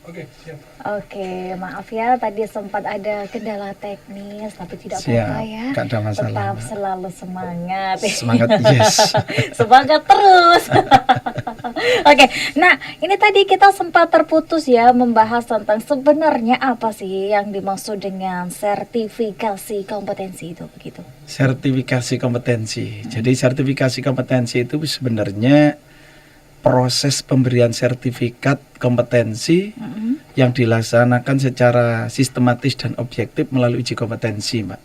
Oke, siap. Oke, maaf ya tadi sempat ada kendala teknis, tapi tidak Siap, apa-apa ya. nggak ada masalah, Tetap Mbak. selalu semangat. Semangat, yes. Semangat terus. Oke, nah ini tadi kita sempat terputus ya membahas tentang sebenarnya apa sih yang dimaksud dengan sertifikasi kompetensi itu begitu. Sertifikasi kompetensi. Jadi sertifikasi kompetensi itu sebenarnya proses pemberian sertifikat kompetensi yang dilaksanakan secara sistematis dan objektif melalui uji kompetensi, Mbak,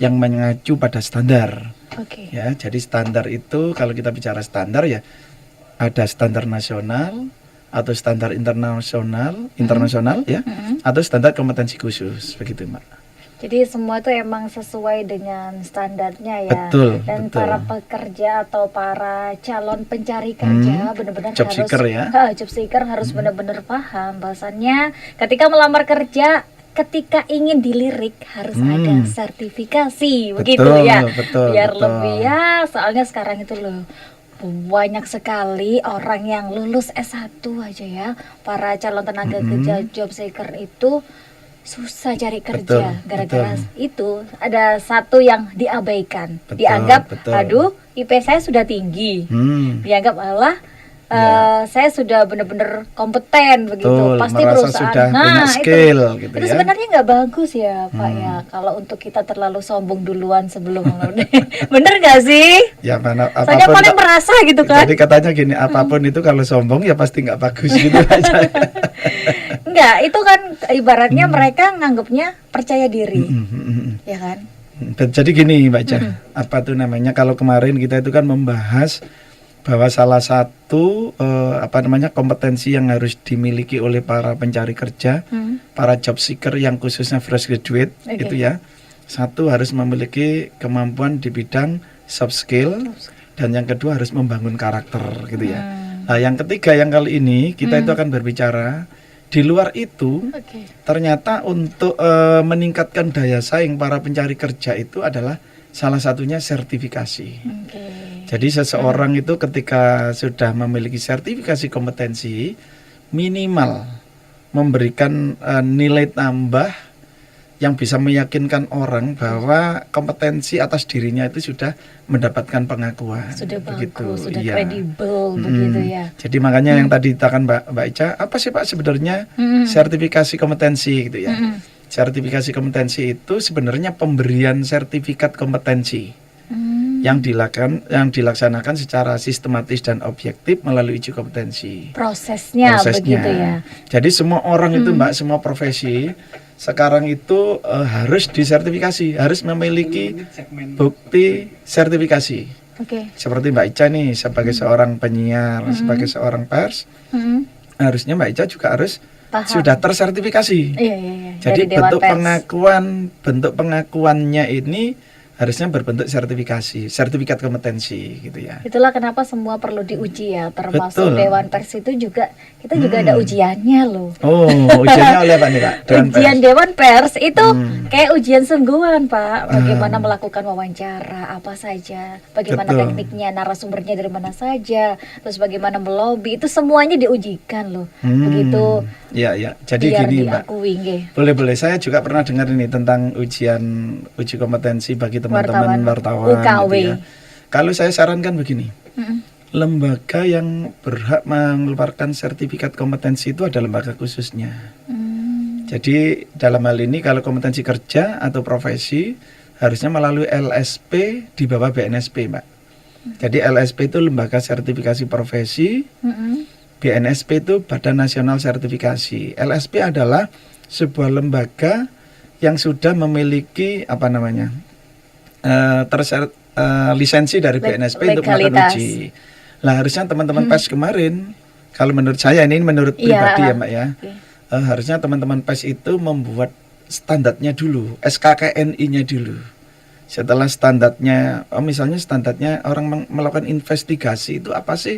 yang mengacu pada standar. Oke. Ya, jadi standar itu kalau kita bicara standar ya ada standar nasional atau standar internasional ya, atau standar kompetensi khusus begitu, Mbak. Jadi semua itu emang sesuai dengan standarnya ya. Betul, Dan betul. para pekerja atau para calon pencari kerja benar-benar job harus seeker ya. job seeker harus benar-benar paham bahwasannya ketika melamar kerja, ketika ingin dilirik harus ada sertifikasi begitu ya. Betul, Biar betul. lebih ya, soalnya sekarang itu loh banyak sekali orang yang lulus S1 aja ya, para calon tenaga kerja job seeker itu susah cari kerja. Betul, Gara-gara betul. itu ada satu yang diabaikan, Betul, dianggap betul. aduh IP saya sudah tinggi, dianggap Allah saya sudah benar-benar kompeten begitu, Betul, pasti merasa perusahaan sudah punya skill gitu itu ya. sebenarnya nggak bagus ya Pak ya, kalau untuk kita terlalu sombong duluan sebelum bener nggak sih? Ya mana Soalnya apapun paling merasa gitu kan. Jadi katanya gini, apapun itu kalau sombong ya pasti nggak bagus gitu aja. Enggak, itu kan ibaratnya mereka nganggapnya percaya diri, ya kan? Dan jadi gini Mbak Jah, apa tuh namanya, kalau kemarin kita itu kan membahas bahwa salah satu kompetensi yang harus dimiliki oleh para pencari kerja, para job seeker yang khususnya fresh graduate itu ya, satu harus memiliki kemampuan di bidang soft skill, dan yang kedua harus membangun karakter gitu ya. Nah yang ketiga yang kali ini kita itu akan berbicara di luar itu. Ternyata untuk meningkatkan daya saing para pencari kerja itu adalah salah satunya sertifikasi. Jadi seseorang itu ketika sudah memiliki sertifikasi kompetensi, minimal memberikan nilai tambah yang bisa meyakinkan orang bahwa kompetensi atas dirinya itu sudah mendapatkan pengakuan. Sudah begitu. bagus, sudah Iya. kredibel begitu ya. Jadi makanya yang tadi dikatakan Mbak Ica, apa sih Pak sebenarnya sertifikasi kompetensi gitu ya? Sertifikasi kompetensi itu sebenarnya pemberian sertifikat kompetensi yang dilaksanakan secara sistematis dan objektif melalui uji kompetensi. Prosesnya begitu ya. Jadi semua orang itu Mbak, semua profesi sekarang itu harus disertifikasi, harus memiliki bukti sertifikasi. Seperti Mbak Ica nih sebagai seorang penyiar, sebagai seorang pers, harusnya Mbak Ica juga harus sudah tersertifikasi. Jadi bentuk pengakuannya ini harusnya berbentuk sertifikat kompetensi gitu ya. Itulah kenapa semua perlu diuji ya, termasuk Betul. Dewan Pers itu juga kita juga ada ujiannya loh. Oh, ujiannya oleh apa nih Pak? Ujian Dewan Pers itu kayak ujian sungguhan Pak. Bagaimana melakukan wawancara apa saja, bagaimana Betul. tekniknya, narasumbernya dari mana saja, terus bagaimana melobi, itu semuanya diujikan loh. Begitu. Ya. Jadi biar gini Mbak. diakui, nggih. Boleh. Saya juga pernah dengar ini tentang uji kompetensi bagi teman-teman wartawan UKW. gitu ya. Kalau saya sarankan begini. Lembaga yang berhak mengeluarkan sertifikat kompetensi itu ada lembaga khususnya. Jadi dalam hal ini kalau kompetensi kerja atau profesi harusnya melalui LSP di bawah BNSP, Mbak. Jadi LSP itu lembaga sertifikasi profesi, BNSP itu Badan Nasional Sertifikasi. LSP adalah sebuah lembaga yang sudah memiliki lisensi dari BNSP untuk melakukan uji. Lah harusnya teman-teman pers kemarin, kalau menurut saya ini menurut pribadi ya Mbak ya, harusnya teman-teman pers itu membuat standarnya dulu, SKKNI-nya dulu. Setelah standarnya, misalnya standarnya orang melakukan investigasi itu apa sih?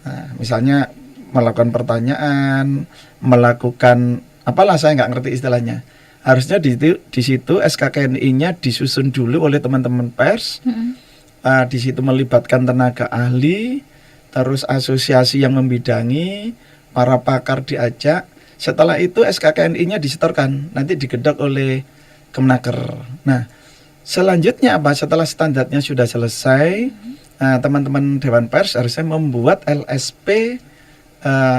Nah, misalnya melakukan pertanyaan, melakukan apalah, saya nggak ngerti istilahnya. Harusnya di situ SKKNI-nya disusun dulu oleh teman-teman pers. Di situ melibatkan tenaga ahli, terus asosiasi yang membidangi, para pakar diajak. Setelah itu SKKNI-nya disetorkan, nanti digedok oleh Kemenaker. Nah, selanjutnya apa? Setelah standarnya sudah selesai, teman-teman Dewan Pers harusnya membuat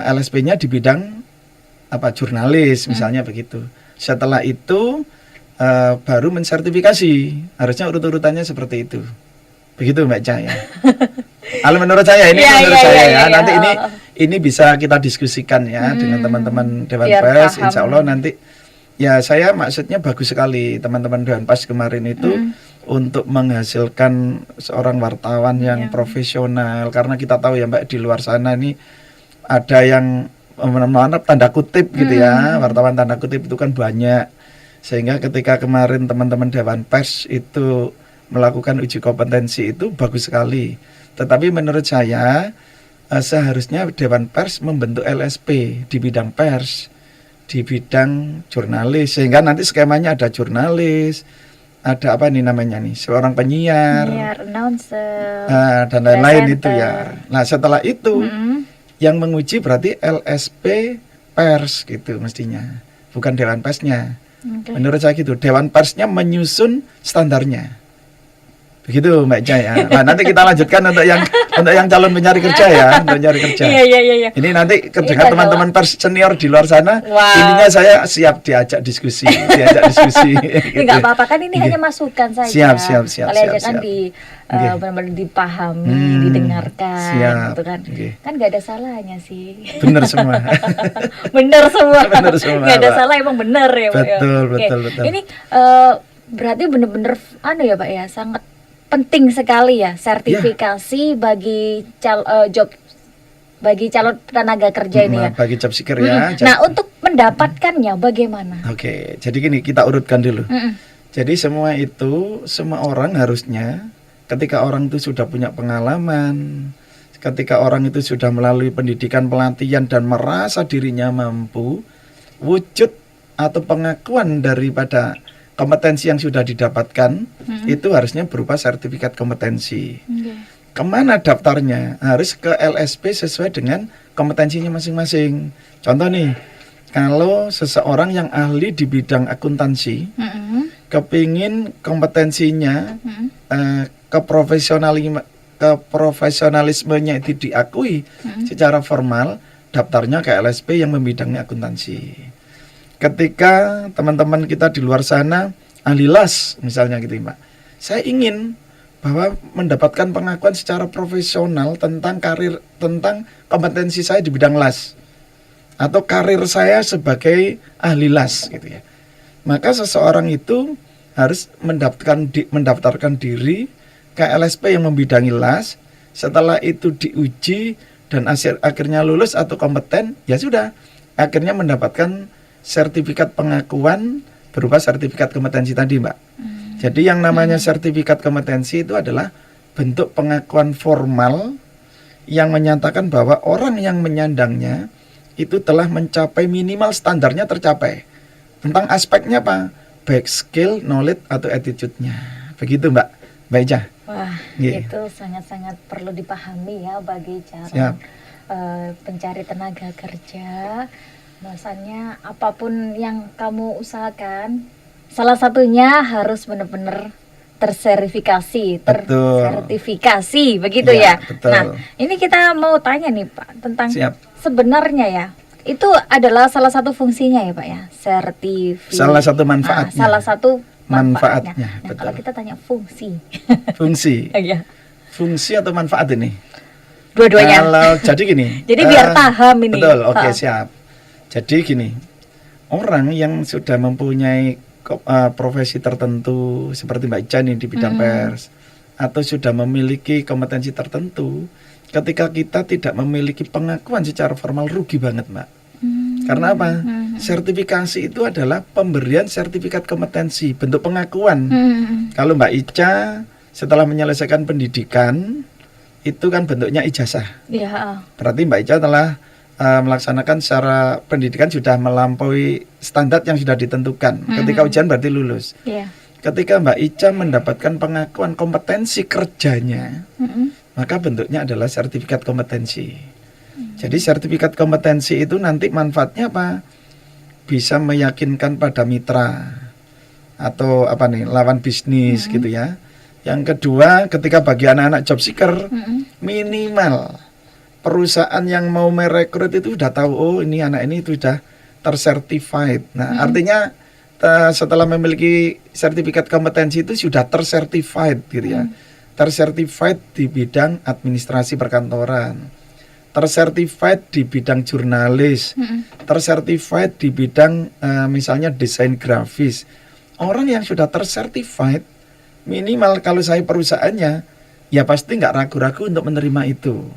LSP-nya di bidang apa, jurnalis misalnya begitu. Setelah itu baru mensertifikasi. Harusnya urut-urutannya seperti itu. Begitu Mbak Ca ya. Kalau menurut saya ini menurut saya ya. Nanti ini bisa kita diskusikan ya dengan teman-teman Dewan Pers. Insya Allah nanti ya, saya maksudnya bagus sekali teman-teman Dewan Pers kemarin itu untuk menghasilkan seorang wartawan yang profesional, karena kita tahu ya Mbak, di luar sana nih ada yang tanda kutip gitu ya, wartawan tanda kutip itu kan banyak, sehingga ketika kemarin teman-teman Dewan Pers itu melakukan uji kompetensi itu bagus sekali. Tetapi menurut saya seharusnya Dewan Pers membentuk LSP di bidang pers, di bidang jurnalis, sehingga nanti skemanya ada jurnalis, ada apa nih namanya nih, seorang penyiar, announcer, dan lain-lain itu ya. Nah setelah itu yang menguji berarti LSP pers gitu mestinya, bukan Dewan Persnya. Menurut saya gitu, Dewan Persnya menyusun standarnya. Begitu Mbak Ca ya. Nah, nanti kita lanjutkan untuk yang calon pencari kerja ya, untuk mencari kerja. Iya. Ini nanti dengan teman-teman pers senior di luar sana, ininya saya siap diajak diskusi, gitu. Enggak apa-apa kan, ini hanya masukan saja. Siap. Kalian kan benar-benar dipahami, didengarkan, gitu kan. Kan nggak ada salahnya sih. Benar semua. Benar semua. Nggak ada Pak. salah, emang benar ya Pak. Betul. Ini berarti benar-benar ya Pak ya, sangat penting sekali ya sertifikasi bagi bagi calon tenaga kerja ini ya. Bagi job seeker ya. Nah, untuk mendapatkannya bagaimana? Oke, jadi gini, kita urutkan dulu. Jadi semua orang harusnya ketika orang itu sudah punya pengalaman, ketika orang itu sudah melalui pendidikan pelatihan dan merasa dirinya mampu, wujud atau pengakuan daripada kompetensi yang sudah didapatkan itu harusnya berupa sertifikat kompetensi. Kemana daftarnya? Harus ke LSP sesuai dengan kompetensinya masing-masing. Contoh nih, kalau seseorang yang ahli di bidang akuntansi, kepingin kompetensinya, keprofesionalismenya itu diakui secara formal, daftarnya ke LSP yang membidangi akuntansi. Ketika teman-teman kita di luar sana ahli las misalnya gitu Mbak, saya ingin bahwa mendapatkan pengakuan secara profesional tentang kompetensi saya di bidang las atau karir saya sebagai ahli las gitu ya. Maka seseorang itu harus mendaftarkan diri ke LSP yang membidangi las. Setelah itu diuji dan akhirnya lulus atau kompeten, ya sudah, akhirnya mendapatkan sertifikat pengakuan berupa sertifikat kompetensi tadi Mbak. Jadi yang namanya sertifikat kompetensi itu adalah bentuk pengakuan formal yang menyatakan bahwa orang yang menyandangnya itu telah mencapai minimal standarnya tercapai. Tentang aspeknya apa? Baik skill, knowledge atau attitude-nya. Begitu Mbak Ica. Wah, itu sangat-sangat perlu dipahami ya bagi calon pencari tenaga kerja. Bahwasannya apapun yang kamu usahakan, salah satunya harus benar-benar tersertifikasi, begitu ya. Betul. Nah, ini kita mau tanya nih Pak tentang sebenarnya ya, itu adalah salah satu fungsinya ya Pak ya, salah satu manfaatnya. Salah satu manfaatnya. Nah, betul. kalau kita tanya fungsi. Iya. Fungsi atau manfaat ini? Dua-duanya. Kalau jadi gini. Jadi biar paham ini. Betul, oke, siap. Jadi gini, orang yang sudah mempunyai profesi tertentu seperti Mbak Ica nih di bidang pers, atau sudah memiliki kompetensi tertentu, ketika kita tidak memiliki pengakuan secara formal, rugi banget Mbak. Karena apa? Sertifikasi itu adalah pemberian sertifikat kompetensi, bentuk pengakuan. Kalau Mbak Ica setelah menyelesaikan pendidikan, itu kan bentuknya ijazah. Berarti Mbak Ica telah melaksanakan secara pendidikan sudah melampaui standar yang sudah ditentukan. Ketika ujian berarti lulus. Ketika Mbak Ica mendapatkan pengakuan kompetensi kerjanya, maka bentuknya adalah sertifikat kompetensi. Jadi sertifikat kompetensi itu nanti manfaatnya apa? Bisa meyakinkan pada mitra atau apa nih, lawan bisnis gitu ya. Yang kedua, ketika bagi anak-anak job seeker, minimal perusahaan yang mau merekrut itu sudah tahu, oh ini anak ini itu sudah tersertified. Nah, artinya setelah memiliki sertifikat kompetensi itu sudah tersertified gitu ya. Tersertified di bidang administrasi perkantoran, tersertified di bidang jurnalis, tersertified di bidang misalnya desain grafis. Orang yang sudah tersertified, minimal kalau saya perusahaannya, ya pasti nggak ragu-ragu untuk menerima itu.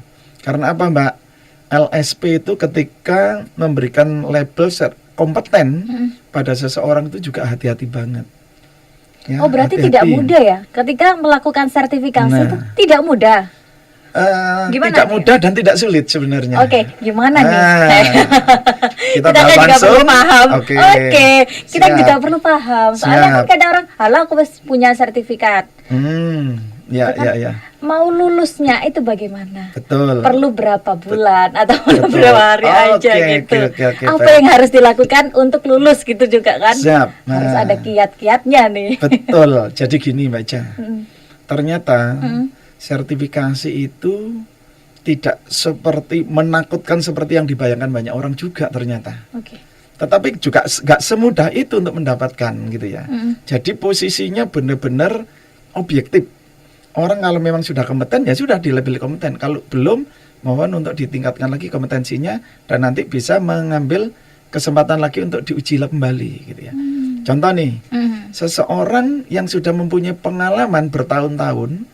Karena apa, Mbak? LSP itu ketika memberikan label kompeten pada seseorang itu juga hati-hati banget. Ya, Oh, berarti hati-hati. tidak mudah ya ketika melakukan sertifikasi Nah. itu tidak mudah. Gimana Tidak nih? mudah dan tidak sulit sebenarnya. Oke, gimana nih? Kita Kita bahas kan juga langsung. perlu paham. Oke. Kita Siap. juga perlu paham. Soalnya kan Siap. kadang orang, halah aku punya sertifikat. Ya, Itu kan ya, ya. Mau lulusnya itu bagaimana? Betul. Perlu berapa bulan atau Betul. berapa hari aja Oke, gitu. oke, Apa baik. yang harus dilakukan untuk lulus gitu juga kan? Siap. Harus Nah. ada kiat-kiatnya nih. Betul. Jadi gini, Mbak Ca. Mm. Ternyata sertifikasi itu tidak seperti menakutkan seperti yang dibayangkan banyak orang juga ternyata. Oke. Tetapi juga nggak semudah itu untuk mendapatkan gitu ya. Jadi posisinya benar-benar objektif. Orang kalau memang sudah kompeten ya sudah dilabeli kompeten. Kalau belum, mohon untuk ditingkatkan lagi kompetensinya dan nanti bisa mengambil kesempatan lagi untuk diuji kembali gitu ya. Contoh nih, seseorang yang sudah mempunyai pengalaman bertahun-tahun,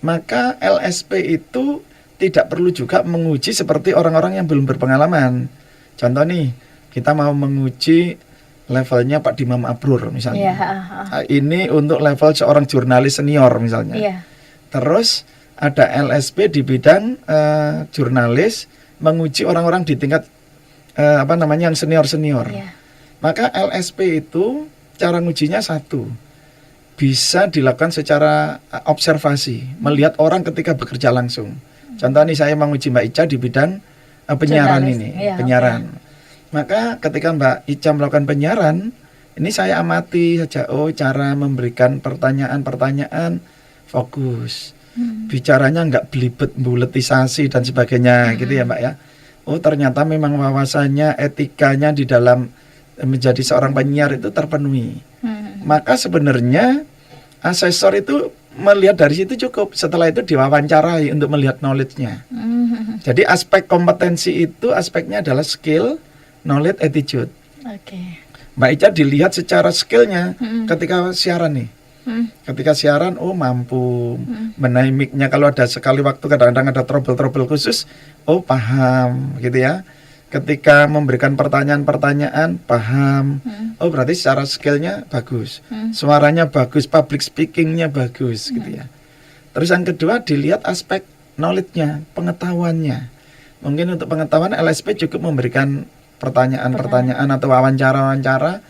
maka LSP itu tidak perlu juga menguji seperti orang-orang yang belum berpengalaman. Contoh nih, kita mau menguji levelnya Pak Dimam Abrur misalnya. Iya, Ini untuk level seorang jurnalis senior misalnya. iya. Terus ada LSP di bidang jurnalis menguji orang-orang di tingkat yang senior-senior. Iya. Maka LSP itu cara ngujinya satu, bisa dilakukan secara observasi, melihat orang ketika bekerja langsung. Contoh nih saya menguji Mbak Ica di bidang penyiaran Jurnalis. ini, Iya, penyiaran. Maka ketika Mbak Ica melakukan penyiaran, ini saya amati saja, oh cara memberikan pertanyaan-pertanyaan fokus. Bicaranya nggak belibet, buletisasi dan sebagainya gitu ya Mbak ya. Oh ternyata memang wawasannya, etikanya di dalam menjadi seorang penyiar itu terpenuhi. Maka sebenarnya asesor itu melihat dari situ cukup. Setelah itu diwawancarai untuk melihat knowledge-nya. Jadi aspek kompetensi itu aspeknya adalah skill, knowledge, attitude. Oke. Mbak Ica dilihat secara skillnya ketika siaran nih. Ketika siaran, oh mampu menaik mic-nya. Kalau ada sekali waktu kadang-kadang ada trouble-trouble khusus, oh paham gitu ya. Ketika memberikan pertanyaan-pertanyaan, paham. Oh berarti secara skillnya bagus, suaranya bagus, public speakingnya bagus gitu ya. Terus yang kedua dilihat aspek knowledge-nya, pengetahuannya. Mungkin untuk pengetahuan LSP cukup memberikan pertanyaan-pertanyaan atau wawancara-wawancara.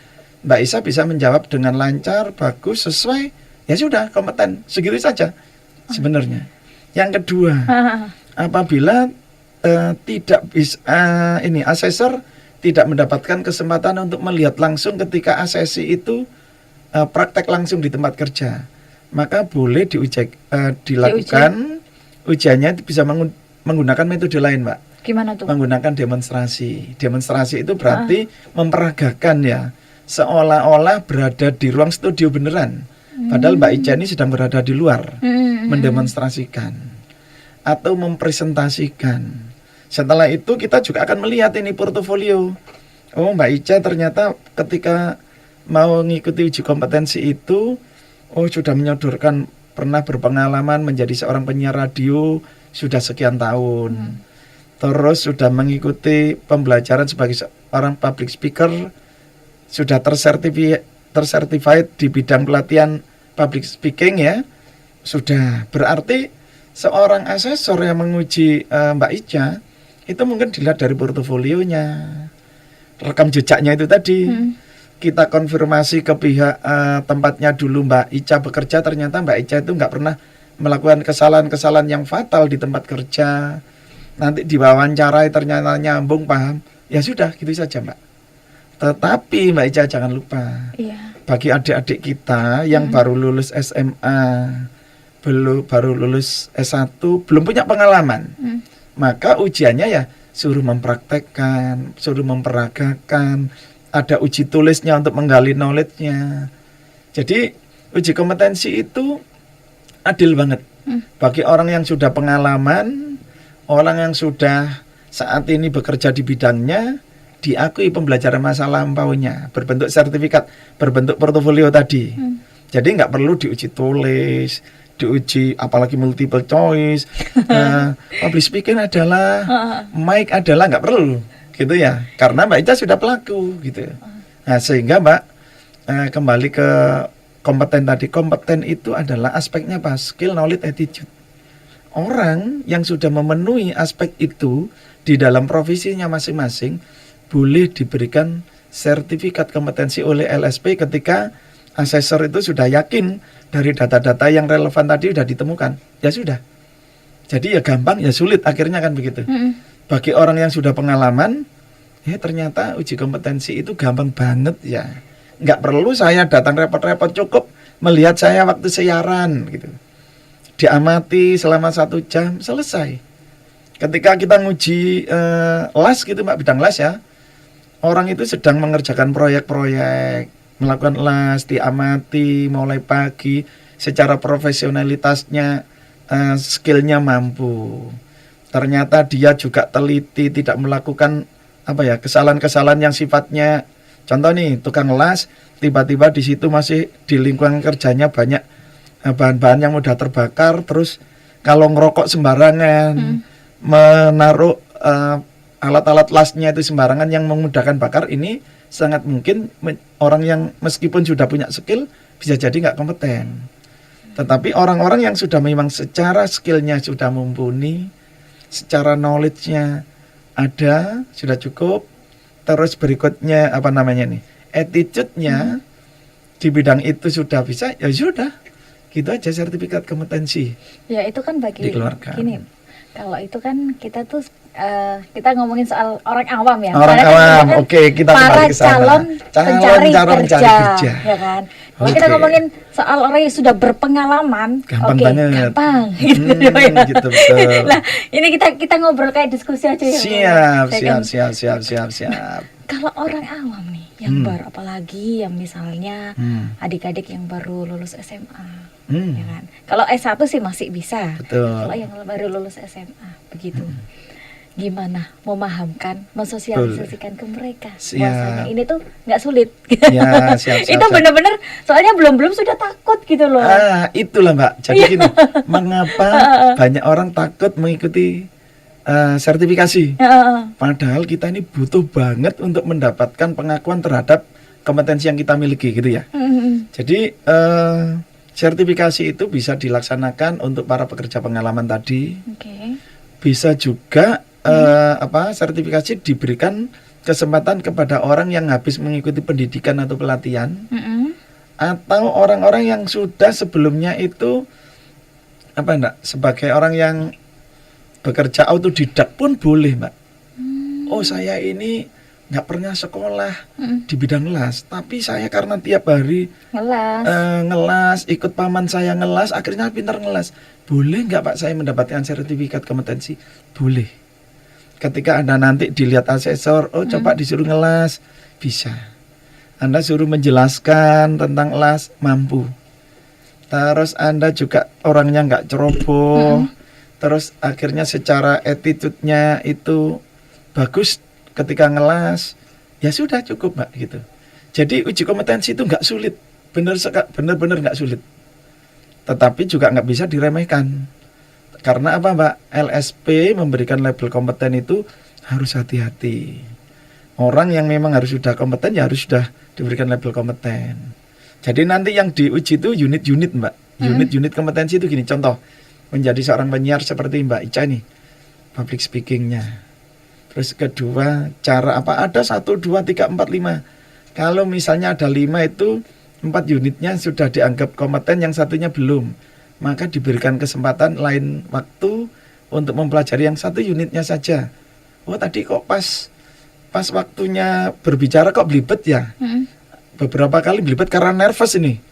Mbak Isa bisa menjawab dengan lancar, bagus, sesuai, ya sudah kompeten, segitu saja sebenarnya. Yang kedua, apabila tidak bisa asesor tidak mendapatkan kesempatan untuk melihat langsung ketika asesi itu praktek langsung di tempat kerja, maka boleh dilakukan ujiannya bisa menggunakan metode lain, Mbak. Gimana tuh? Menggunakan demonstrasi. Demonstrasi itu berarti memperagakan ya, seolah-olah berada di ruang studio beneran. Padahal Mbak Ica ini sedang berada di luar, mendemonstrasikan atau mempresentasikan. Setelah itu kita juga akan melihat ini portofolio. Oh Mbak Ica ternyata ketika mau mengikuti uji kompetensi itu, oh sudah menyodorkan pernah berpengalaman menjadi seorang penyiar radio sudah sekian tahun. Terus sudah mengikuti pembelajaran sebagai seorang public speaker, sudah tersertified di bidang pelatihan public speaking ya. Sudah berarti seorang asesor yang menguji Mbak Ica itu mungkin dilihat dari portofolionya, rekam jejaknya itu tadi. Kita konfirmasi ke pihak tempatnya dulu Mbak Ica bekerja, ternyata Mbak Ica itu nggak pernah melakukan kesalahan-kesalahan yang fatal di tempat kerja. nanti diwawancarai ternyata nyambung, paham, ya sudah gitu saja Mbak. Tetapi Mbak Ica jangan lupa, Iya. bagi adik-adik kita yang baru lulus SMA, baru lulus S1, belum punya pengalaman, maka ujiannya ya suruh mempraktekkan, suruh memperagakan, ada uji tulisnya untuk menggali knowledge-nya. Jadi uji kompetensi itu adil banget bagi orang yang sudah pengalaman, orang yang sudah saat ini bekerja di bidangnya, diakui pembelajaran masa lampaunya berbentuk sertifikat, berbentuk portofolio tadi. Jadi nggak perlu diuji tulis, diuji apalagi multiple choice. Public speaking adalah, mic adalah, nggak perlu gitu ya, karena Mbak Ica sudah pelaku gitu. Nah sehingga Mbak kembali ke kompeten tadi. Kompeten itu adalah aspeknya apa? Skill, knowledge, attitude. Orang yang sudah memenuhi aspek itu di dalam profesinya masing-masing boleh diberikan sertifikat kompetensi oleh LSP ketika asesor itu sudah yakin dari data-data yang relevan tadi sudah ditemukan. Ya sudah. Jadi ya gampang ya sulit akhirnya kan begitu. Bagi orang yang sudah pengalaman, ya ternyata uji kompetensi itu gampang banget ya. Nggak perlu saya datang repot-repot, cukup melihat saya waktu siaran gitu. Diamati selama 1 jam, selesai. Ketika kita nguji las gitu Mbak, bidang las ya, orang itu sedang mengerjakan proyek-proyek, melakukan las, diamati mulai pagi, secara profesionalitasnya, skillnya mampu. Ternyata dia juga teliti, tidak melakukan kesalahan-kesalahan yang sifatnya, contoh nih tukang las, tiba-tiba di situ masih di lingkungan kerjanya banyak bahan-bahan yang mudah terbakar, terus kalau ngerokok sembarangan, menaruh alat-alat lasnya itu sembarangan yang memudahkan bakar, ini sangat mungkin orang yang meskipun sudah punya skill bisa jadi nggak kompeten. Tetapi orang-orang yang sudah memang secara skillnya sudah mumpuni, secara knowledge-nya ada, sudah cukup, terus berikutnya attitude-nya di bidang itu sudah bisa, ya sudah, gitu aja sertifikat kompetensi. Ya itu kan bagi dikeluarkan. gini, kalau itu kan kita tuh kita ngomongin soal orang awam ya. Orang Karena awam, kan oke, kita para kembali ke sana. calon pencari kerja, ya kan. Kalau kita Oke. ngomongin soal orang yang sudah berpengalaman, Gampang oke, banget. gampang gitu ya. Gitu betul. Nah, ini kita ngobrol kayak diskusi aja ya. Siap, Ya kan? siap. Kalau orang awam nih, yang baru, apalagi yang misalnya adik-adik yang baru lulus SMA, ya kan. Kalau S1 sih masih bisa. Betul. Kalau yang baru lulus SMA, begitu. Gimana memahamkan, mensosialisasikan ke mereka bahwasanya ini tuh nggak sulit. Ya, siap. Itu benar-benar, soalnya belum sudah takut gitu loh. Itulah Mbak. Jadi gini, mengapa banyak orang takut mengikuti sertifikasi? Padahal kita ini butuh banget untuk mendapatkan pengakuan terhadap kompetensi yang kita miliki gitu ya. Jadi sertifikasi itu bisa dilaksanakan untuk para pekerja pengalaman tadi. Bisa juga sertifikasi diberikan kesempatan kepada orang yang habis mengikuti pendidikan atau pelatihan, atau orang-orang yang sudah sebelumnya itu sebagai orang yang bekerja autodidak pun boleh Mbak. Oh saya ini nggak pernah sekolah di bidang las, tapi saya karena tiap hari ngelas, ikut paman saya ngelas, akhirnya pintar ngelas. Boleh nggak Pak saya mendapatkan sertifikat kompetensi? Boleh. Ketika Anda nanti dilihat asesor, coba disuruh ngelas, bisa. Anda suruh menjelaskan tentang las, mampu. Terus Anda juga orangnya nggak ceroboh, terus akhirnya secara attitude-nya itu bagus ketika ngelas, ya sudah cukup Mbak gitu. Jadi uji kompetensi itu nggak sulit, bener-bener nggak sulit. Tetapi juga nggak bisa diremehkan. Karena apa Mbak? LSP memberikan label kompeten itu harus hati-hati. Orang yang memang harus sudah kompeten ya harus sudah diberikan label kompeten. Jadi nanti yang diuji itu unit-unit Mbak. Unit-unit kompetensi itu gini, contoh menjadi seorang penyiar seperti Mbak Ica nih, public speakingnya. Terus kedua, cara apa? Ada 1, 2, 3, 4, 5. Kalau misalnya ada 5 itu 4 unitnya sudah dianggap kompeten, yang satunya belum. Maka diberikan kesempatan lain waktu untuk mempelajari yang satu unitnya saja. Oh tadi kok pas waktunya berbicara kok belibet ya. Beberapa kali belibet karena nervous ini.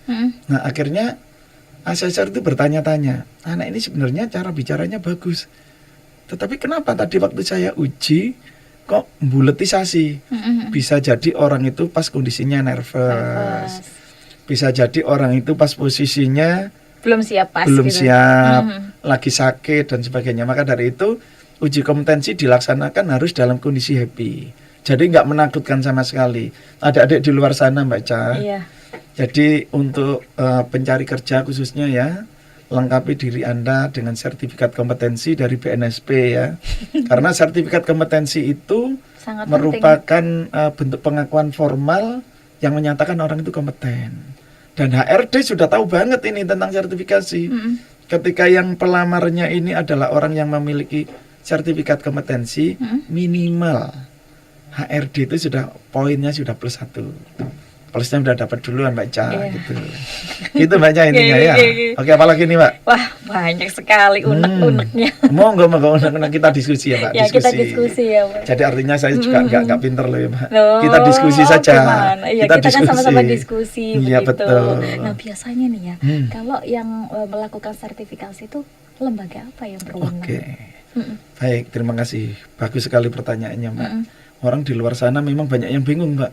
Nah akhirnya asesor itu bertanya-tanya, anak ini sebenarnya cara bicaranya bagus, tetapi kenapa tadi waktu saya uji kok buletisasi? Bisa jadi orang itu pas kondisinya nervous. Bisa jadi orang itu pas posisinya belum siap gitu. Lagi sakit dan sebagainya. Maka dari itu uji kompetensi dilaksanakan harus dalam kondisi happy. Jadi nggak menakutkan sama sekali. Adik-adik di luar sana Mbak Ca. Iya. Jadi untuk pencari kerja khususnya ya, lengkapi diri Anda dengan sertifikat kompetensi dari BNSP ya. Karena sertifikat kompetensi itu sangat merupakan bentuk pengakuan formal yang menyatakan orang itu kompeten. Dan HRD sudah tahu banget ini tentang sertifikasi. Ketika yang pelamarnya ini adalah orang yang memiliki sertifikat kompetensi, minimal HRD itu sudah poinnya sudah +1. Plusnya udah dapat duluan Mbak Ca gitu. Gitu Mbak Ca intinya ya. Oke, apalagi nih Mbak? Wah, banyak sekali unek-uneknya. Monggo unek-unek kita diskusi ya Mbak. Ya, kita diskusi ya Mbak. Jadi artinya saya juga nggak pinter loh ya Mbak. Kita diskusi saja. Iya, kita kan sama-sama diskusi Iya, begitu. betul. Nah, biasanya nih ya, kalau yang melakukan sertifikasi itu lembaga apa yang berwenang? Oke. Baik, terima kasih. Bagus sekali pertanyaannya Mbak. Orang di luar sana memang banyak yang bingung Mbak.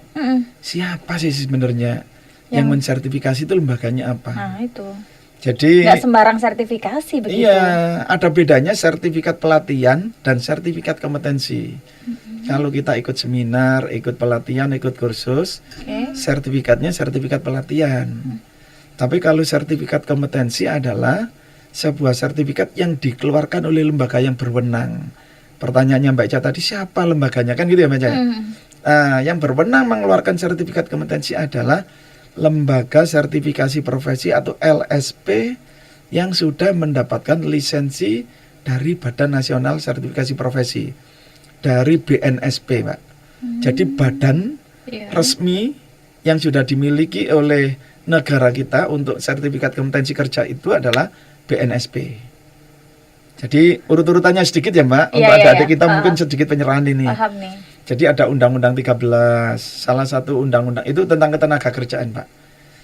Siapa sih sebenarnya yang mensertifikasi itu lembaganya apa? Nah itu. Jadi nggak sembarang sertifikasi begitu. Iya, ada bedanya sertifikat pelatihan dan sertifikat kompetensi. Kalau kita ikut seminar, ikut pelatihan, ikut kursus, sertifikatnya sertifikat pelatihan. Tapi kalau sertifikat kompetensi adalah sebuah sertifikat yang dikeluarkan oleh lembaga yang berwenang. Pertanyaannya Mbak Ca tadi, siapa lembaganya? Kan gitu ya Mbak Ca? Yang berwenang mengeluarkan sertifikat kompetensi adalah lembaga sertifikasi profesi atau LSP yang sudah mendapatkan lisensi dari Badan Nasional Sertifikasi Profesi, dari BNSP Pak. Jadi badan resmi yang sudah dimiliki oleh negara kita untuk sertifikat kompetensi kerja itu adalah BNSP. Jadi urut-urutannya sedikit ya Mbak, untuk adik-adik kita mungkin sedikit penyerahan ini. Paham nih. Jadi ada Undang-Undang 13, salah satu undang-undang itu tentang ketenaga kerjaan Pak.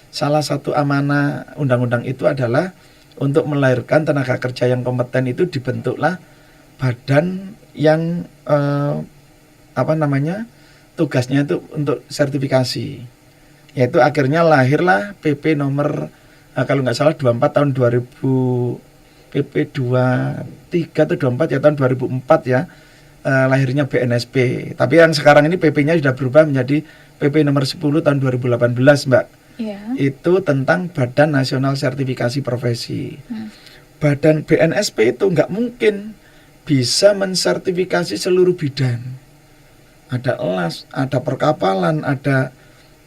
Salah satu amanah undang-undang itu adalah untuk melahirkan tenaga kerja yang kompeten itu dibentuklah badan yang tugasnya itu untuk sertifikasi. Yaitu akhirnya lahirlah PP nomor kalau nggak salah 24 tahun 2000, PP 23 atau 24 ya tahun 2004 ya, lahirnya BNSP. Tapi yang sekarang ini PP-nya sudah berubah menjadi PP nomor 10 tahun 2018 Mbak. Itu tentang Badan Nasional Sertifikasi Profesi. Badan BNSP itu nggak mungkin bisa mensertifikasi seluruh bidang. Ada elas, ada perkapalan, ada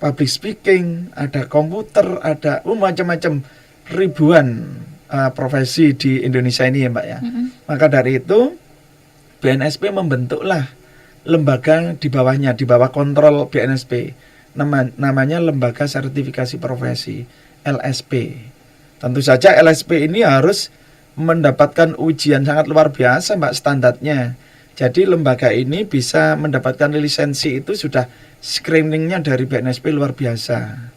public speaking, ada komputer, ada macam-macam ribuan profesi di Indonesia ini ya Mbak ya. Maka dari itu BNSP membentuklah lembaga di bawahnya, di bawah kontrol BNSP. Namanya Lembaga Sertifikasi Profesi, LSP. Tentu saja LSP ini harus mendapatkan ujian sangat luar biasa Mbak standarnya. Jadi lembaga ini bisa mendapatkan lisensi itu sudah screeningnya dari BNSP luar biasa.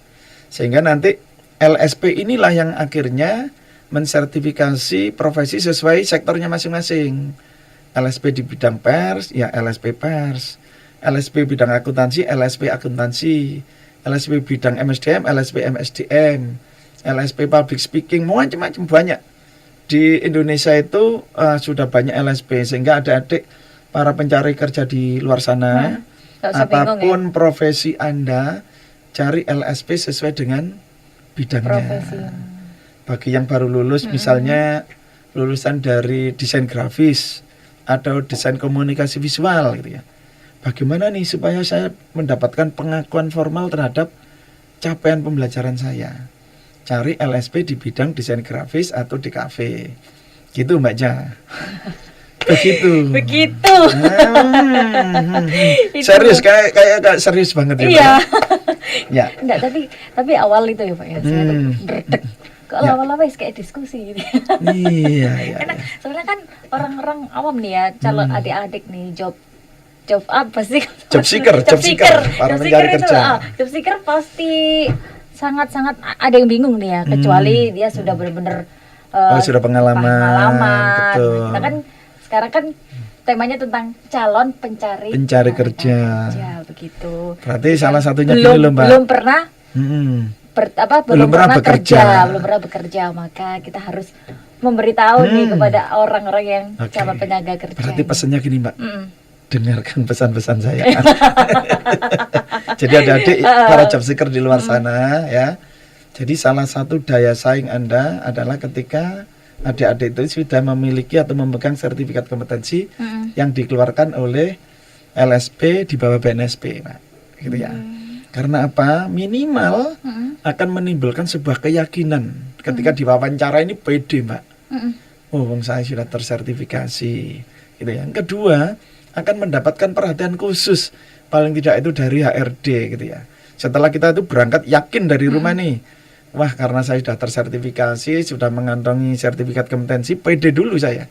Sehingga nanti LSP inilah yang akhirnya mensertifikasi profesi sesuai sektornya masing-masing. LSP di bidang pers, ya LSP pers. LSP bidang akuntansi, LSP akuntansi. LSP bidang MSDM, LSP MSDM. LSP public speaking, macam-macam banyak. Di Indonesia itu sudah banyak LSP, sehingga adik-adik para pencari kerja di luar sana, apapun profesi Anda, cari LSP sesuai dengan bidangnya. Profesi. Bagi yang baru lulus misalnya lulusan dari desain grafis atau desain komunikasi visual gitu ya. Bagaimana nih supaya saya mendapatkan pengakuan formal terhadap capaian pembelajaran saya? Cari LSP di bidang desain grafis atau DKV. Gitu Mbak Ja. Begitu. Serius kayak serius banget ya. Iya. Ya. Enggak, tapi awal itu ya Pak ya. Saya berdek. Kok Ya. lama-lama kayak diskusi gitu. Iya, iya, Karena iya. soalnya kan orang-orang awam nih ya, calon adik-adik nih, job apa sih? Job seeker, para pencari kerja. Job seeker pasti sangat-sangat ada yang bingung nih ya, kecuali dia sudah benar-benar Sudah pengalaman, betul. Kita kan sekarang kan temanya tentang calon pencari Kerja. begitu. Berarti salah satunya belum gini loh, Mbak. belum pernah Mm-mm. belum pernah bekerja. belum pernah bekerja, maka kita harus memberitahu nih kepada orang-orang yang Oke. calon penyangga kerja. Berarti pesannya gini, Mbak. Mm-mm. Dengarkan pesan-pesan saya. Jadi adik-adik para job seeker di luar sana ya. Jadi salah satu daya saing Anda adalah ketika adik-adik itu sudah memiliki atau memegang sertifikat kompetensi yang dikeluarkan oleh LSP di bawah BNSP, Pak. Gitu ya. Karena apa? Minimal akan menimbulkan sebuah keyakinan ketika diwawancara ini pede, Mbak. Oh, wong saya sudah tersertifikasi. Gitu ya. Yang kedua, akan mendapatkan perhatian khusus paling tidak itu dari HRD gitu ya. Setelah kita itu berangkat yakin dari rumah nih, wah karena saya sudah tersertifikasi, sudah mengantongi sertifikat kompetensi, pede dulu saya.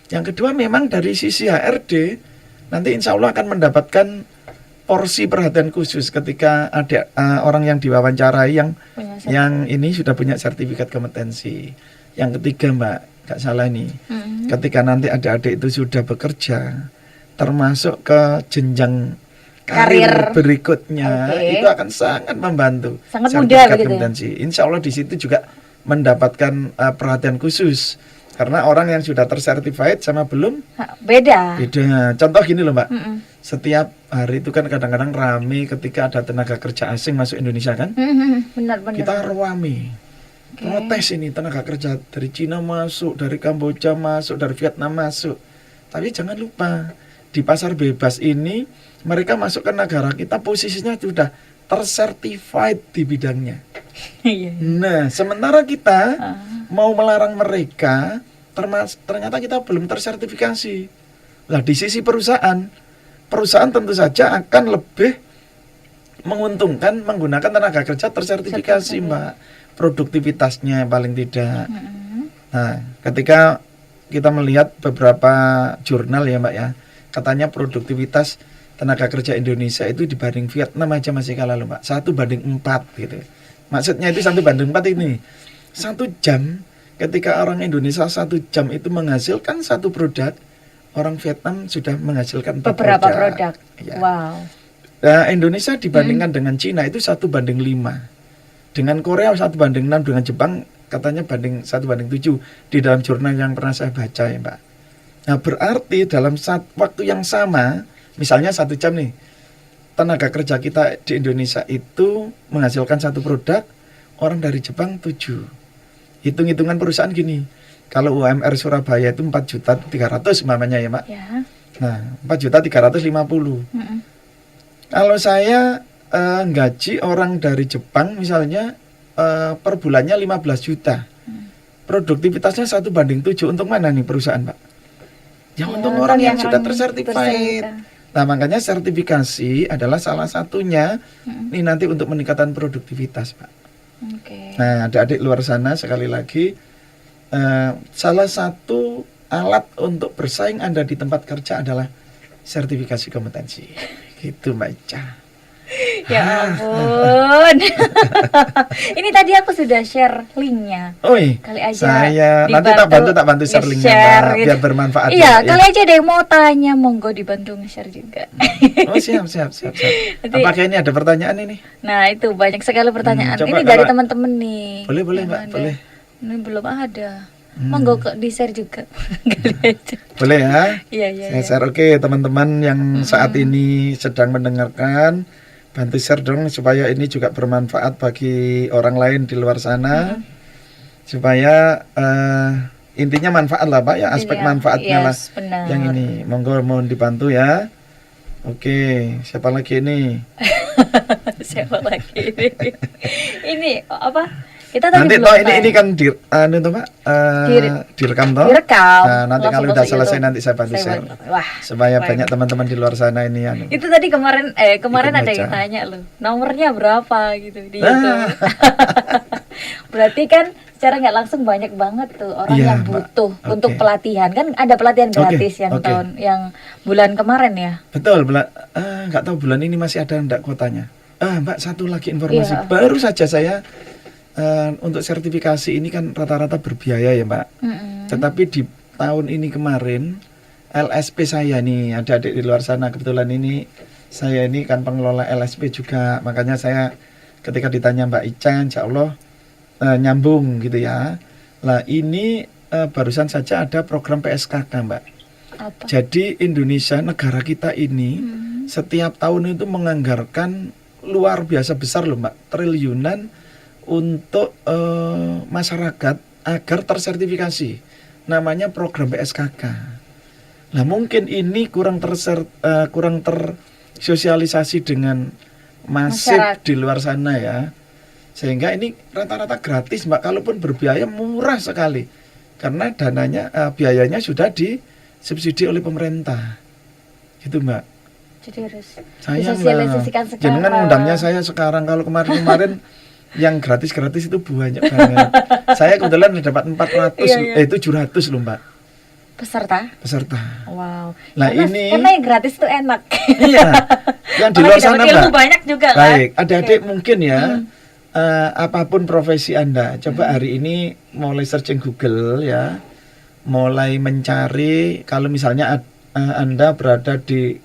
Yang kedua memang dari sisi HRD nanti insya Allah akan mendapatkan porsi perhatian khusus ketika ada orang yang diwawancarai yang ini sudah punya sertifikat kompetensi. Yang ketiga, Mbak, gak salah ini, ketika nanti adik-adik itu sudah bekerja termasuk ke jenjang karir berikutnya, itu akan sangat membantu. Sangat mudah begitu. Kompetensi. Insya Allah di situ juga mendapatkan perhatian khusus karena orang yang sudah tersertified sama belum beda. Contoh gini loh, Mbak. Setiap hari itu kan kadang-kadang rame ketika ada tenaga kerja asing masuk Indonesia kan. Benar-benar. Kita rame. Protes ini tenaga kerja dari Cina masuk, dari Kamboja masuk, dari Vietnam masuk. Tapi jangan lupa di pasar bebas ini mereka masuk ke negara kita posisinya sudah tersertified di bidangnya. Nah, sementara kita mau melarang mereka, ternyata kita belum tersertifikasi. Nah, di sisi perusahaan tentu saja akan lebih menguntungkan menggunakan tenaga kerja tersertifikasi, Mbak. Produktivitasnya paling tidak. Nah, ketika kita melihat beberapa jurnal ya, Mbak ya, katanya produktivitas tenaga kerja Indonesia itu dibanding Vietnam aja masih kalah loh, Mbak. 1:4 gitu. Maksudnya itu 1:4 ini. 1 jam ketika orang Indonesia 1 jam itu menghasilkan 1 produk, orang Vietnam sudah menghasilkan beberapa produk. Ya. Wow. Nah, Indonesia dibandingkan dengan Cina itu 1:5. Dengan Korea 1:6, dengan Jepang katanya banding 1:7 di dalam jurnal yang pernah saya baca ya, Mbak. Nah, berarti dalam waktu yang sama, misalnya 1 jam nih, tenaga kerja kita di Indonesia itu menghasilkan 1 produk, orang dari Jepang 7. Hitung-hitungan perusahaan gini, kalau UMR Surabaya itu 4.300.000 umpamanya ya, Mbak. Ya. Nah, 4.350.000. Kalau saya gaji orang dari Jepang misalnya per bulannya 15 juta. Produktivitasnya 1:7. Untuk mana nih perusahaan, Pak? Ya, untuk orang yang sudah tersertified. Nah, makanya sertifikasi adalah salah satunya nih nanti untuk meningkatkan produktivitas, Pak. Nah, adik-adik luar sana sekali lagi, salah satu alat untuk bersaing Anda di tempat kerja adalah sertifikasi kompetensi. Gitu, Mbak Ica. Ya ampun. Ini tadi aku sudah share linknya. Oi, Kali aja saya nanti tak bantu share linknya, Mbak, gitu. biar bermanfaat. Iya, ya. kali aja ada yang mau tanya, monggo dibantu nge-share juga. Oh, siap. Nanti- Apakah ini ada pertanyaan ini? Nah, itu banyak sekali pertanyaan. Coba Ini dari kalau- teman-teman nih. Boleh, Yang Mbak, ada. boleh. Ini belum ada. Monggo kok di-share juga. Kali aja. Boleh ya? Iya. Saya share. Oke, teman-teman yang saat ini sedang mendengarkan, bantu share dong supaya ini juga bermanfaat bagi orang lain di luar sana. Supaya intinya manfaat lah, Pak ya, aspek Iya, manfaatnya lah. benar. Yang ini, monggo mohon dibantu ya. Oke, siapa lagi ini? Siapa lagi ini? Ini apa? Kita tadi Nanti belum toh tanya. ini kan Pak, direkam toh. Direkam. Nah, nanti Langsung kalau udah masuk selesai YouTube. nanti saya bantu share. Wah, Supaya baik. banyak teman-teman di luar sana ini Itu tadi kemarin Ikut ada yang baca. tanya loh, nomornya berapa gitu di Ah. YouTube. Berarti kan secara nggak langsung banyak banget tuh orang Iya, yang Mbak. butuh Oke. untuk pelatihan. Kan ada pelatihan Oke, gratis yang oke. bulan kemarin ya. Betul, nggak tahu bulan ini masih ada enggak kuotanya. Mbak, satu lagi informasi. Iya. Baru saja saya untuk sertifikasi ini kan rata-rata berbiaya ya, Mbak. Mm-mm. Tetapi di tahun ini kemarin LSP saya nih, adik-adik di luar sana kebetulan ini saya ini kan pengelola LSP juga, makanya saya ketika ditanya Mbak Ica, insya Allah nyambung gitu ya. Lah ini barusan saja ada program PSKK, Mbak. Apa? Jadi Indonesia, negara kita ini setiap tahun itu menganggarkan luar biasa besar loh, Mbak, triliunan untuk masyarakat agar tersertifikasi. Namanya program PSKK. Nah mungkin ini kurang tersosialisasi dengan masif Masyarakat. di luar sana ya. Sehingga ini rata-rata gratis, Mbak. Kalaupun berbiaya murah sekali. Karena biayanya sudah disubsidi oleh pemerintah. Gitu, Mbak. Jadi harus Sayang disosialisasikan lah. sekarang. Jangan undangnya saya sekarang. Kalau kemarin-kemarin yang gratis-gratis itu banyak banget. Saya kebetulan dapat 400, Iya. 700 loh, Mbak. Peserta. Nah Wow. Karena ini yang gratis tuh enak. iya. Yang di luar Apalagi sana, dapat ilmu Mbak. banyak juga kan. Baik, adik-adik Oke. mungkin ya, apapun profesi Anda, coba hari ini mulai searching Google ya, mulai mencari kalau misalnya Anda berada di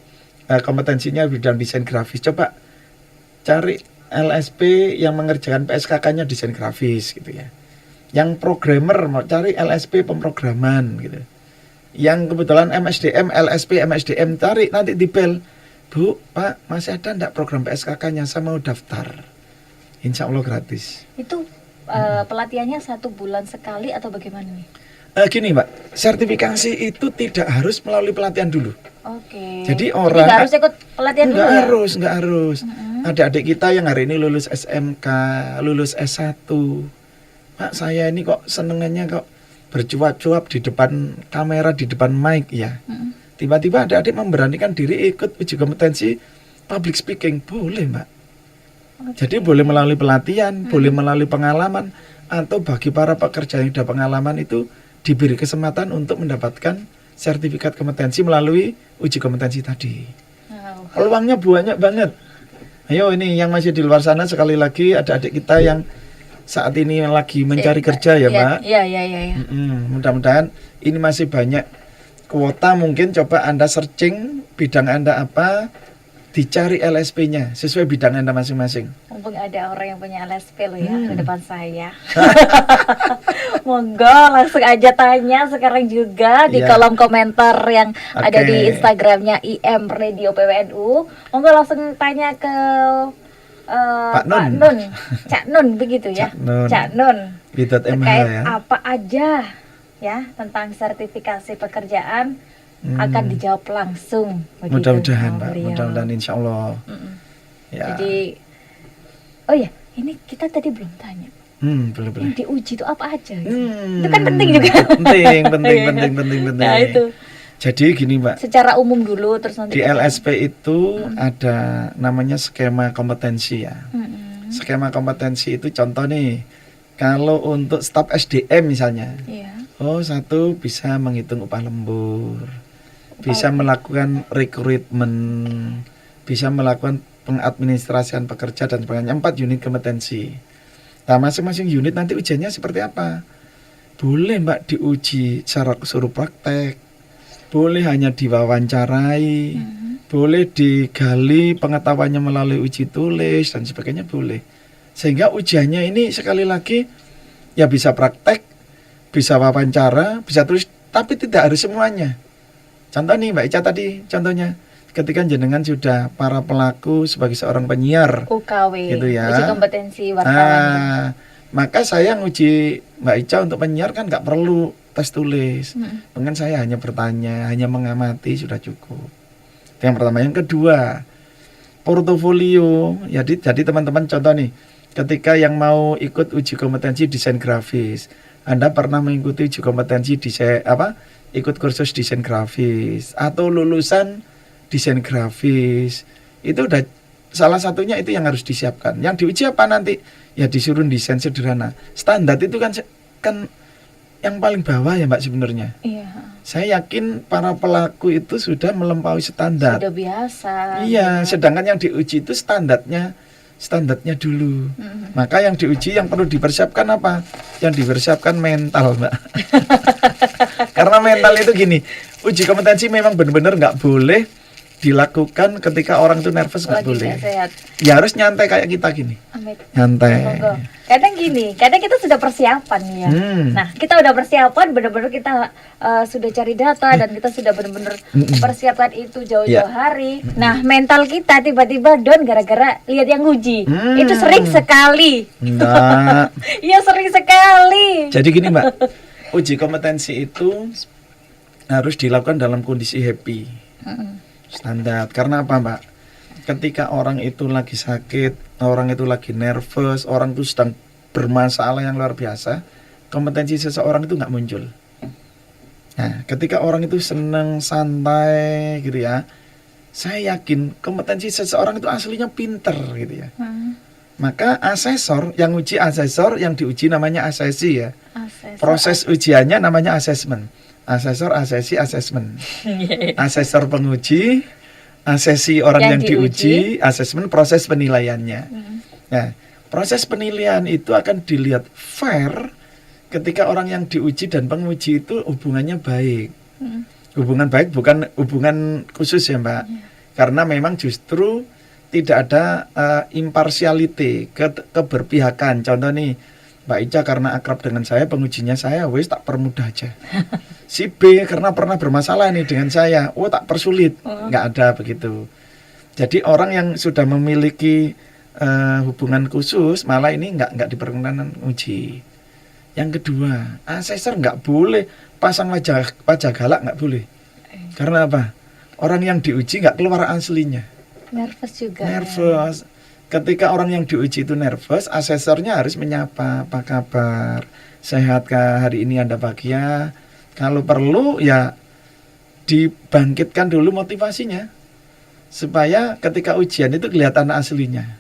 kompetensinya bidang desain grafis, coba cari LSP yang mengerjakan PSKK-nya desain grafis gitu ya. Yang programmer mau cari LSP pemrograman gitu. Yang kebetulan MSDM, LSP MSDM cari nanti di bel. Bu, Pak, masih ada enggak program PSKK-nya? Saya mau daftar. Insya Allah gratis. Itu pelatihannya 1 bulan sekali atau bagaimana nih? Gini, Mbak, sertifikasi itu tidak harus melalui pelatihan dulu. Oke. Jadi orang nggak harus ikut pelatihan dulu ya? nggak harus. Adik-adik kita yang hari ini lulus SMK, lulus S1. Pak, saya ini kok senengannya kok bercuap-cuap di depan kamera, di depan mic ya. Tiba-tiba adik-adik memberanikan diri ikut uji kompetensi public speaking. Boleh, Mbak. Jadi boleh melalui pelatihan, boleh melalui pengalaman, atau bagi para pekerja yang sudah pengalaman itu diberi kesempatan untuk mendapatkan sertifikat kompetensi melalui uji kompetensi tadi. Wow. Peluangnya banyak banget. Ayo ini yang masih di luar sana, sekali lagi ada adik kita yang saat ini lagi mencari kerja ya, Mbak. Iya. Mudah-mudahan ini masih banyak kuota, mungkin coba Anda searching bidang Anda apa, dicari LSP-nya sesuai bidang Anda masing-masing. Mumpung ada orang yang punya LSP loh ya di depan saya. Monggo langsung aja tanya sekarang juga di Ya. kolom komentar yang ada Oke. di Instagramnya IM Radio PWNU. Monggo langsung tanya ke Pak Nun. Cak Nun begitu ya. Cak Nun. Terkait BITMH ya. apa aja ya tentang sertifikasi pekerjaan akan dijawab langsung. begitu Mudah-mudahan, sama Pak. beliau. Mudah-mudahan insya Allah. Ya. Jadi, oh ya, ini kita tadi belum tanya. Boleh. Yang diuji itu apa aja? Gitu. Hmm, Itu kan penting juga. penting. Nah itu, Jadi gini, Mbak, secara umum dulu terus nanti di LSP itu ada namanya skema kompetensi ya. Skema kompetensi itu contoh nih, kalau untuk staf SDM misalnya, Iya. satu bisa menghitung upah lembur, bisa melakukan rekrutmen, bisa melakukan pengadministrasian pekerja dan sebagainya. 4 unit kompetensi. Nah, masing-masing unit nanti ujiannya seperti apa? Boleh, Mbak, diuji secara suruh praktek, boleh hanya diwawancarai, boleh digali pengetahuannya melalui uji tulis dan sebagainya, boleh. Sehingga ujiannya ini sekali lagi ya bisa praktek, bisa wawancara, bisa tulis, tapi tidak harus semuanya. Contoh nih Mbak Ica tadi, contohnya ketika jenengan sudah para pelaku sebagai seorang penyiar, UKW, gitu ya. uji kompetensi wartawan. Maka saya nguji Mbak Ica untuk penyiar kan nggak perlu tes tulis. Mungkin saya hanya bertanya, hanya mengamati sudah cukup. Itu yang pertama. Yang kedua, portofolio. Jadi teman-teman contoh nih, ketika yang mau ikut uji kompetensi desain grafis, Anda pernah mengikuti uji kompetensi desain ikut kursus desain grafis atau lulusan desain grafis, itu udah salah satunya itu yang harus disiapkan. Yang diuji apa nanti? Ya disuruh desain sederhana. Standar itu kan kan yang paling bawah ya Mbak sebenarnya. Iya. Saya yakin para pelaku itu sudah melampaui standar. Sudah biasa. Iya, gitu. sedangkan yang diuji itu standarnya dulu. Maka yang diuji yang perlu dipersiapkan apa? Yang dipersiapkan mental, Mbak. Karena mental itu gini, uji kompetensi memang benar-benar nggak boleh dilakukan ketika orang itu nervous, nggak Lagi boleh. nggak sehat. Ya harus nyantai kayak kita gini. Amit. Nyantai. Monggo. Kadang gini, kadang kita sudah persiapan ya. Nah, kita udah persiapan, benar-benar kita sudah cari data dan kita sudah benar-benar persiapkan itu jauh-jauh Ya. hari. Nah, mental kita tiba-tiba down gara-gara lihat yang uji. Itu sering sekali. Enggak. Iya, sering sekali. Jadi gini Mbak, uji kompetensi itu harus dilakukan dalam kondisi happy. Standar. Karena apa Mbak? Ketika orang itu lagi sakit, orang itu lagi nervous, orang itu sedang bermasalah yang luar biasa, kompetensi seseorang itu nggak muncul. Nah, ketika orang itu senang, santai gitu ya, saya yakin kompetensi seseorang itu aslinya pinter gitu ya. Maka asesor, yang uji asesor, yang diuji namanya asesi ya. Proses ujiannya namanya assessment. Asesor, asesi, assessment. Asesor penguji, asesi orang yang diuji, asesmen proses penilaiannya. Nah, proses penilaian itu akan dilihat fair ketika orang yang diuji dan penguji itu hubungannya baik. Hubungan baik bukan hubungan khusus ya Mbak. Karena memang justru tidak ada impartiality, keberpihakan. Contoh nih, Mbak Ica karena akrab dengan saya, pengujinya saya, wes tak permudah aja. Si B karena pernah bermasalah nih dengan saya, tak persulit. Nggak ada begitu. Jadi orang yang sudah memiliki hubungan khusus, malah ini nggak diperkenankan uji. Yang kedua, asesor nggak boleh pasang wajah galak, nggak boleh. Karena apa? Orang yang diuji nggak keluar aslinya. Nervous juga. Nervous. Ketika orang yang diuji itu nervous, asesornya harus menyapa, apa kabar, sehatkah hari ini Anda bahagia? Kalau perlu ya dibangkitkan dulu motivasinya, supaya ketika ujian itu kelihatan aslinya.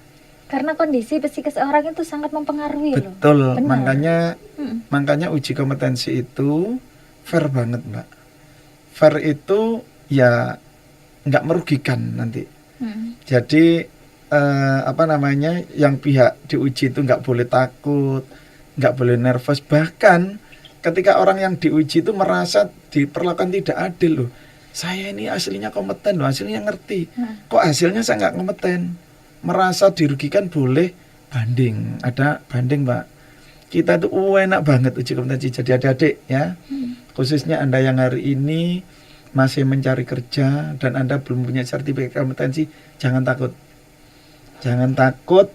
Karena kondisi psikis orang itu sangat mempengaruhi loh. Betul, Benar. makanya uji kompetensi itu fair banget Mbak. Fair itu ya nggak merugikan nanti. Jadi yang pihak diuji itu nggak boleh takut, nggak boleh nervous. Bahkan ketika orang yang diuji itu merasa diperlakukan tidak adil loh, saya ini aslinya kompeten loh, aslinya ngerti, kok hasilnya saya nggak kompeten, merasa dirugikan, boleh banding. Ada banding Mbak. Kita tuh enak banget uji kompetensi. Jadi adik-adik ya, khususnya Anda yang hari ini masih mencari kerja dan Anda belum punya sertifikat kompetensi, jangan takut. Jangan takut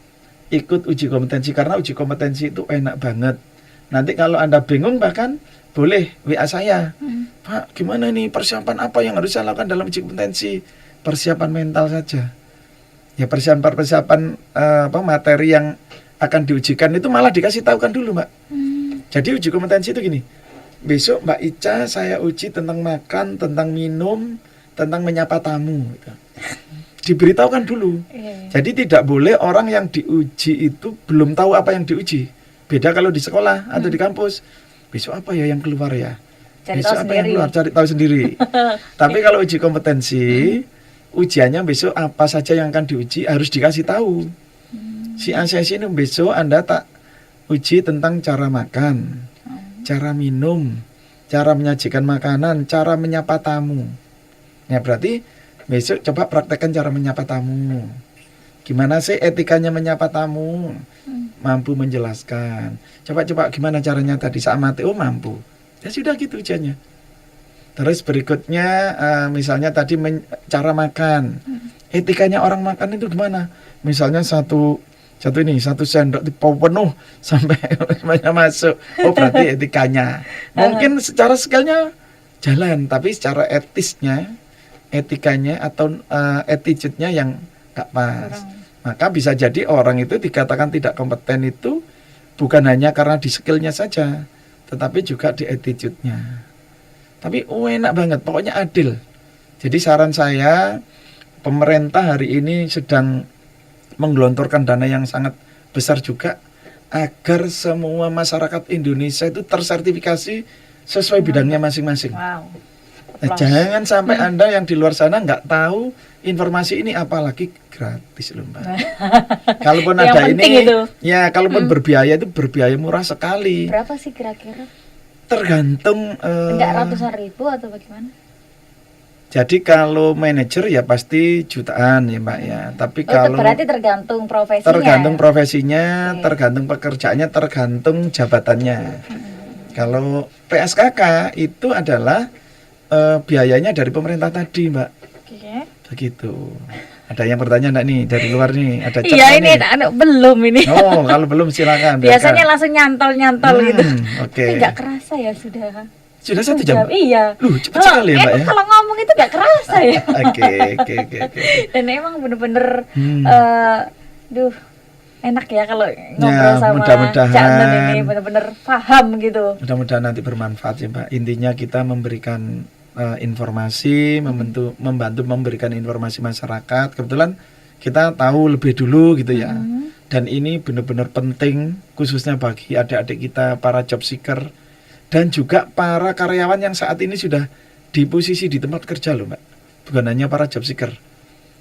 ikut uji kompetensi, karena uji kompetensi itu enak banget. Nanti kalau Anda bingung bahkan boleh WA saya. Pak, gimana nih persiapan apa yang harus saya lakukan dalam uji kompetensi? Persiapan mental saja. Ya persiapan materi yang akan diujikan itu malah dikasih tahu kan dulu Mbak. Jadi uji kompetensi itu gini. Besok Mbak Ica saya uji tentang makan, tentang minum, tentang menyapa tamu gitu. Diberitahukan dulu. Jadi tidak boleh orang yang diuji itu belum tahu apa yang diuji. Beda kalau di sekolah atau di kampus. Besok apa ya yang keluar ya? Besok apa yang keluar? Cari tahu sendiri. Tapi kalau uji kompetensi, ujiannya besok apa saja yang akan diuji harus dikasih tahu. Si asesi ini besok Anda tak uji tentang cara makan, cara minum, cara menyajikan makanan, cara menyapa tamu. Ya berarti besok coba praktekkan cara menyapa tamu. Gimana sih etikanya menyapa tamu? Mampu menjelaskan. Coba gimana caranya tadi saat mati? Oh mampu. Ya sudah gitu ujiannya. Terus berikutnya misalnya tadi cara makan. Etikanya orang makan itu gimana? Misalnya satu sendok penuh sampai semuanya masuk. Oh berarti etikanya. Mungkin secara skillnya jalan, tapi secara etikanya atau attitude-nya yang gak pas. Maka bisa jadi orang itu dikatakan tidak kompeten itu bukan hanya karena di skillnya saja, tetapi juga di attitude-nya. Tapi enak banget, pokoknya adil. Jadi saran saya, pemerintah hari ini sedang menggelontorkan dana yang sangat besar juga agar semua masyarakat Indonesia itu tersertifikasi sesuai bidangnya masing-masing. Wow. Nah, Applause. jangan sampai Anda yang di luar sana nggak tahu informasi ini, apalagi gratis loh Mbak. Kalaupun Yang ada penting ini, itu. ya kalaupun berbiaya itu berbiaya murah sekali. Berapa sih kira-kira? Tergantung. Enggak ratusan ribu atau bagaimana? Jadi kalau manajer ya pasti jutaan ya Mbak ya. Tapi kalau berarti tergantung profesinya. tergantung profesinya, Oke. tergantung pekerjaannya, tergantung jabatannya. Kalau PSKK itu adalah biayanya dari pemerintah tadi Mbak. Oke. Begitu. Ada yang bertanya enggak nih dari luar nih? Ada chat Iya nggak ini nih? belum ini. Oh, kalau belum silakan. Biasanya langsung nyantol-nyantol gitu. Oke. Tapi nggak kerasa ya sudah. Sudah 1 jam. Mbak? Iya. Cepat sekali ya Mbak ya. Kalau ngomong itu nggak kerasa ya. Oke. Dan emang bener-bener, Hmm. duh, enak ya kalau ngobrol sama mudah-mudahan. Cak Nun ini bener-bener paham gitu. Mudah-mudahan nanti bermanfaat ya Mbak. Intinya kita memberikan informasi, membantu memberikan informasi masyarakat. Kebetulan kita tahu lebih dulu gitu ya. Dan ini benar-benar penting khususnya bagi adik-adik kita para job seeker dan juga para karyawan yang saat ini sudah di posisi di tempat kerja loh Mbak. Bukan hanya para job seeker.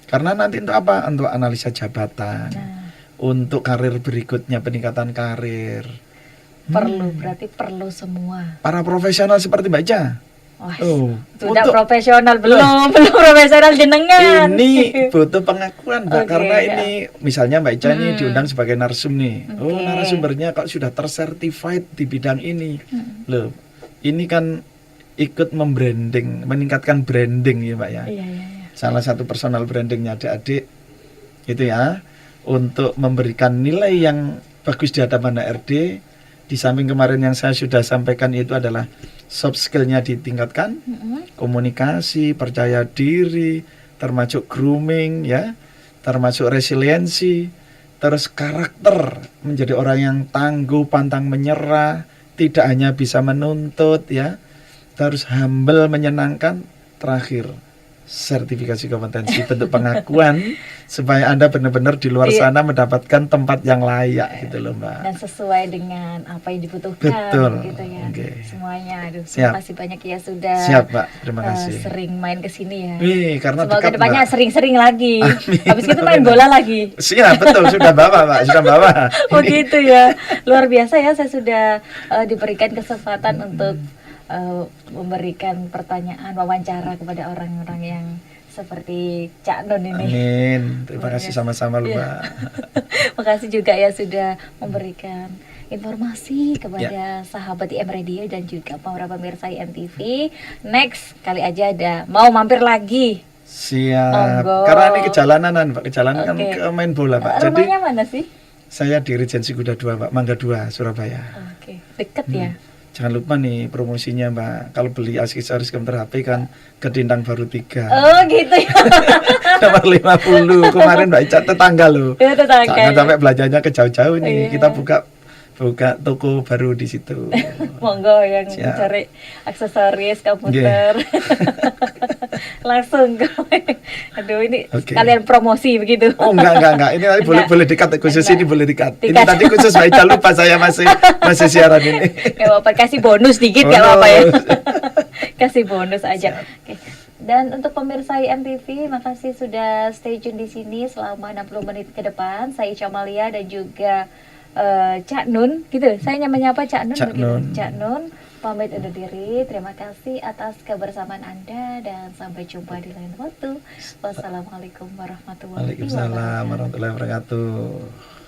Karena nanti untuk apa? Untuk analisa jabatan. Untuk karir berikutnya, peningkatan karir. Berarti perlu semua. Para profesional seperti Mbak Ica. Wah, Oh, sudah untuk profesional belum profesional jenengan. ini butuh pengakuan Mbak, Oke, karena ya. ini misalnya Mbak Ica ini diundang sebagai narsum nih. Oh, Oke. narasumbernya kok sudah tersertified di bidang ini. Loh, ini kan ikut membranding, meningkatkan branding ya Mbak ya. Iya. Salah satu personal brandingnya adik-adik itu ya, untuk memberikan nilai yang bagus di hadapan HRD. Di samping kemarin yang saya sudah sampaikan itu adalah soft skill-nya ditingkatkan, komunikasi, percaya diri, termasuk grooming ya, termasuk resiliensi, terus karakter, menjadi orang yang tangguh, pantang menyerah, tidak hanya bisa menuntut ya, terus humble, menyenangkan, terakhir sertifikasi kompetensi, bentuk pengakuan supaya Anda benar-benar di luar sana mendapatkan tempat yang layak gitu loh Mbak. Dan sesuai dengan apa yang dibutuhkan. Betul. Gitu ya. Oke. Semuanya. Aduh, Siap. terima kasih banyak ya sudah Siap Mbak, terima kasih. sering main ke sini ya. Wih, karena Semoga dekat depannya Mbak. sering-sering lagi. Amin. Habis itu main bola lagi. Siap, betul, sudah bawa Mbak, sudah bawa. Oh gitu ya. Luar biasa ya, saya sudah diberikan kesempatan untuk memberikan pertanyaan wawancara kepada orang-orang yang seperti Cak Nun ini. Amin. Terima kasih sama-sama loh Iya. Mbak. Makasih juga ya sudah memberikan informasi kepada sahabat IM Radio dan juga para pemirsa IMTV. Next kali aja ada mau mampir lagi. Siap. Monggo. Karena ini kejalanan Pak, kejalanan kan Oke. ke main bola Pak. Jadi Rumahnya mana sih? saya di Regensi Kuda 2 Pak, Mangga 2, Surabaya. Oke, deket ya. Jangan lupa nih promosinya Mbak. Kalau beli aksesoris komputer HP kan ke Dindang Baru 3. Oh gitu ya. Nomor 50. Kemarin Mbak Ica tetangga loh. Ya, tetangga. Jangan sampai belajarnya ke jauh-jauh nih. Iya. Kita buka toko baru di situ. Monggo yang Siap. mencari aksesoris komputer. Langsung ke. Aduh ini Oke. sekalian promosi begitu. Oh enggak. Ini nanti Enggak. boleh dikat khusus Enggak. ini boleh dikat. Ini Dikat. tadi khusus Mbak Ica lupa saya masih siaran ini. Gak apa-apa, kasih bonus dikit gak apa-apa ya. Bonus. Kasih bonus aja. Oke. Dan untuk pemirsa IMTV, makasih sudah stay tune di sini selama 60 menit ke depan. Saya Ica Malia dan juga Cak Nun, gitu. Saya namanya apa? Cak Nun. Cak begitu. Nun. Cak Nun. Pamit undur diri. Terima kasih atas kebersamaan Anda dan sampai jumpa di lain waktu. Wassalamualaikum warahmatullahi Waalaikumsalam wabarakatuh. warahmatullahi wabarakatuh.